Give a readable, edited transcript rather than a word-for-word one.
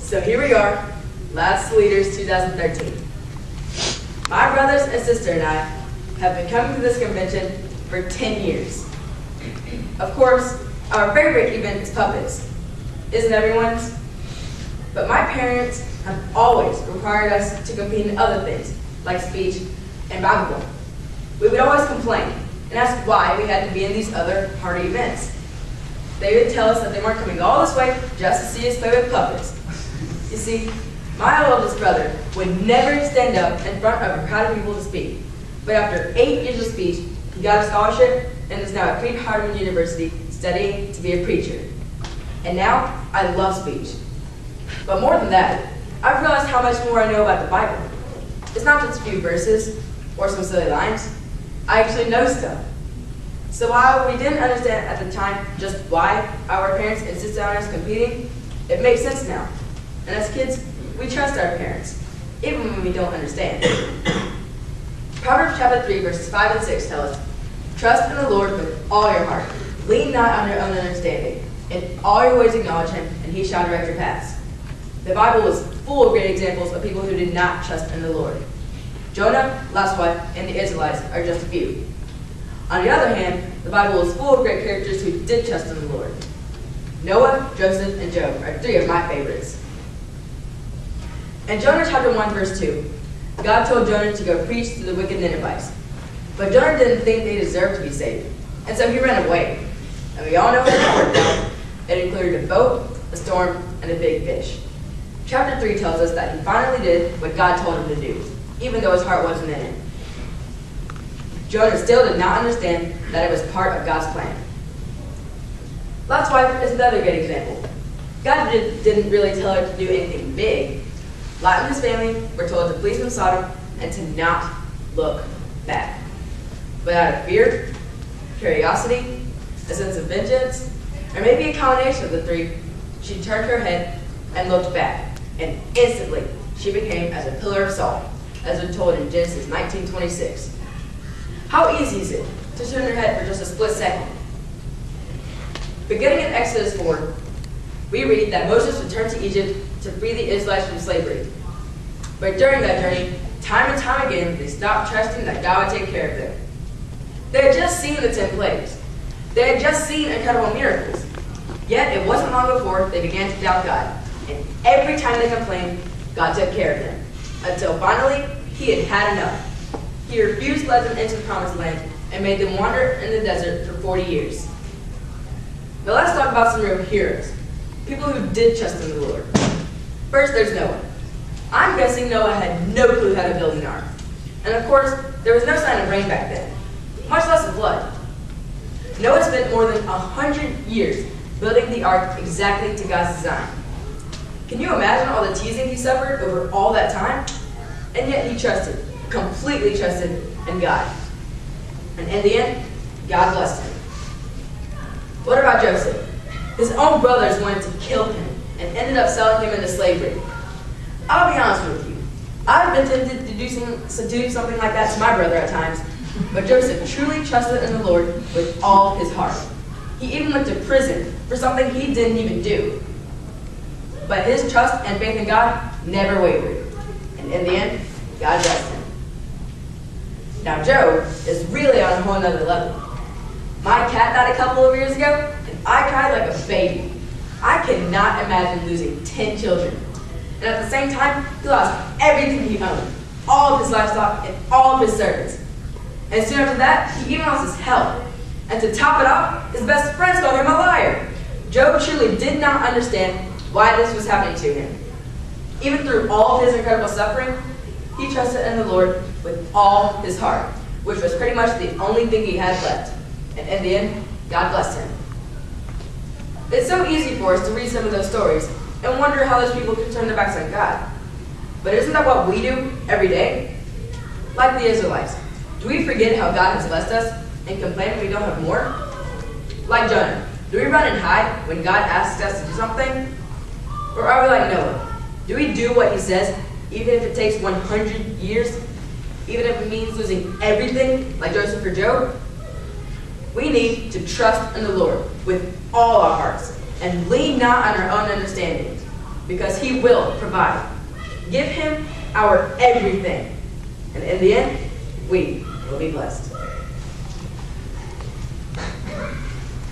So here we are, Last Leaders 2013. My brothers and sister and I have been coming to this convention for 10 years. Of course, our favorite event is puppets. Isn't everyone's? But my parents have always required us to compete in other things, like speech and Bible. We would always complain and ask why we had to be in these other harder events. They would tell us that they weren't coming all this way just to see us play with puppets. You see, my oldest brother would never stand up in front of a crowd of people to speak. But after 8 years of speech, he got a scholarship and is now at Creed-Hardeman University studying to be a preacher. And now, I love speech. But more than that, I've realized how much more I know about the Bible. It's not just a few verses or some silly lines. I actually know stuff. So while we didn't understand at the time just why our parents insisted on us competing, it makes sense now. And as kids, we trust our parents, even when we don't understand. Proverbs chapter 3, verses 5 and 6 tell us, "Trust in the Lord with all your heart. Lean not on your own understanding. In all your ways acknowledge him, and he shall direct your paths." The Bible is full of great examples of people who did not trust in the Lord. Jonah, Lot's wife, and the Israelites are just a few. On the other hand, the Bible is full of great characters who did trust in the Lord. Noah, Joseph, and Job are three of my favorites. In Jonah chapter 1, verse 2, God told Jonah to go preach to the wicked Ninevites. But Jonah didn't think they deserved to be saved, and so he ran away. And we all know how that worked out. It included a boat, a storm, and a big fish. Chapter 3 tells us that he finally did what God told him to do, even though his heart wasn't in it. Jonah still did not understand that it was part of God's plan. Lot's wife is another good example. God didn't really tell her to do anything big. Lot and his family were told to flee from Sodom and to not look back. But out of fear, curiosity, a sense of vengeance, or maybe a combination of the three, she turned her head and looked back, and instantly she became as a pillar of salt, as we're told in Genesis 19:26. How easy is it to turn your head for just a split second? Beginning in Exodus 4, we read that Moses returned to Egypt to free the Israelites from slavery. But during that journey, time and time again, they stopped trusting that God would take care of them. They had just seen the 10 plagues. They had just seen incredible miracles. Yet it wasn't long before they began to doubt God. And every time they complained, God took care of them. Until finally, he had had enough. He refused to let them into the promised land and made them wander in the desert for 40 years. Now let's talk about some real heroes. People who did trust in the Lord. First, there's Noah. I'm guessing Noah had no clue how to build an ark. And of course, there was no sign of rain back then, much less a flood. Noah spent more than 100 years building the ark exactly to God's design. Can you imagine all the teasing he suffered over all that time? And yet he trusted, completely trusted in God. And in the end, God blessed him. What about Joseph? His own brothers wanted to kill him and ended up selling him into slavery. I'll be honest with you. I've been tempted to do something like that to my brother at times, but Joseph truly trusted in the Lord with all his heart. He even went to prison for something he didn't even do. But his trust and faith in God never wavered. And in the end, God blessed him. Now Job is really on a whole nother level. My cat died a couple of years ago, and I cried like a baby. I cannot imagine losing 10 children. And at the same time, he lost everything he owned, all of his livestock and all of his servants. And soon after that, he even lost his health. And to top it off, his best friends called him a liar. Job truly did not understand why this was happening to him. Even through all of his incredible suffering, he trusted in the Lord with all his heart, which was pretty much the only thing he had left. And in the end, God blessed him. It's so easy for us to read some of those stories and wonder how those people could turn their backs on God. But isn't that what we do every day? Like the Israelites, do we forget how God has blessed us and complain when we don't have more? Like Jonah, do we run and hide when God asks us to do something? Or are we like Noah? Do we do what he says, even if it takes 100 years? Even if it means losing everything, like Joseph or Job? We need to trust in the Lord with all our hearts and lean not on our own understanding. because he will provide. Give him our everything. And in the end, we will be blessed.